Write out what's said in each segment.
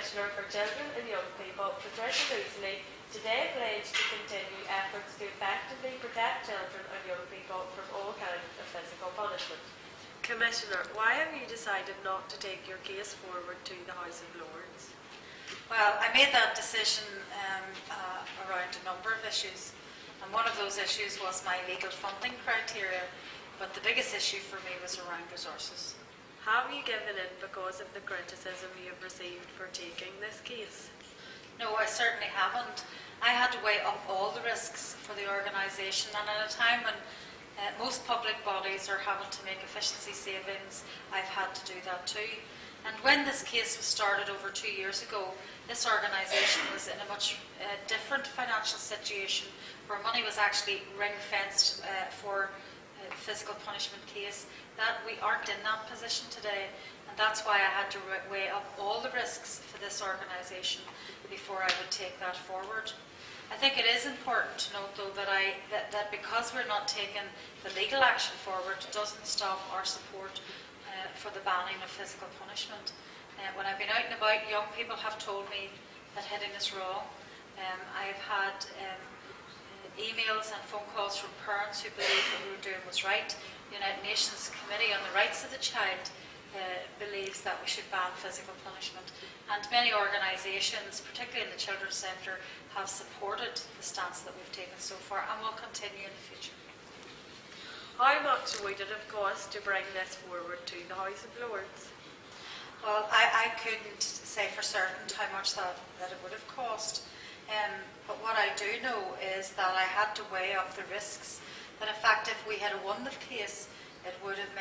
Commissioner for Children and Young People, Patricia Lewsley, today pledged to continue efforts to effectively protect children and young people from all kinds of physical punishment. Commissioner, why have you decided not to take your case forward to the House of Lords? Well, I made that decision around a number of issues, and one of those issues was my legal funding criteria, but the biggest issue for me was around resources. Have you given in because of the criticism you have received for taking this case? No, I certainly haven't. I had to weigh up all the risks for the organisation, and at a time when most public bodies are having to make efficiency savings, I've had to do that too. And when this case was started over 2 years ago, this organisation was in a much different financial situation where money was actually ring-fenced for a physical punishment case. That we aren't in that position today, and that's why I had to weigh up all the risks for this organisation before I would take that forward. I think it is important to note, though, that because we're not taking the legal action forward, doesn't stop our support for the banning of physical punishment. When I've been out and about, young people have told me that hitting is wrong. I've had emails and phone calls from parents who believe what we were doing was right. The United Nations Committee on the Rights of the Child believes that we should ban physical punishment. And many organisations, particularly in the Children's Centre, have supported the stance that we've taken so far and will continue in the future. How much would it have cost to bring this forward to the House of Lords? Well, I couldn't say for certain how much that it would have cost. But what I do know is that I had to weigh up the risks. That in fact, if we had won the case, it would have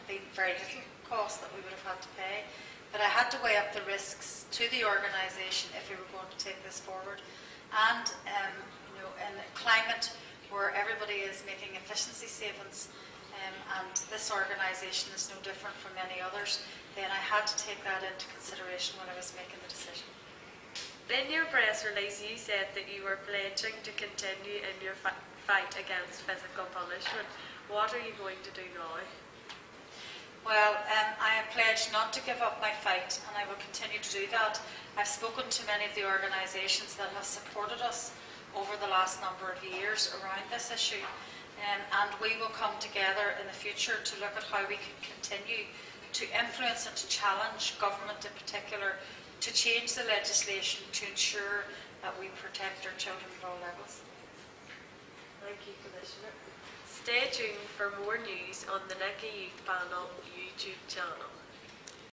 been very little cost that we would have had to pay. But I had to weigh up the risks to the organisation if we were going to take this forward. And in a climate where everybody is making efficiency savings, and this organisation is no different from many others, then I had to take that into consideration when I was making the decision. In your press release, you said that you were pledging to continue in your fight against physical punishment. What are you going to do now? Well, I have pledged not to give up my fight, and I will continue to do that. I've spoken to many of the organisations that have supported us over the last number of years around this issue, and we will come together in the future to look at how we can continue to influence and to challenge government in particular to change the legislation to ensure that we protect our children at all levels. Thank you, Commissioner. Stay tuned for more news on the NICCY Youth Panel YouTube channel.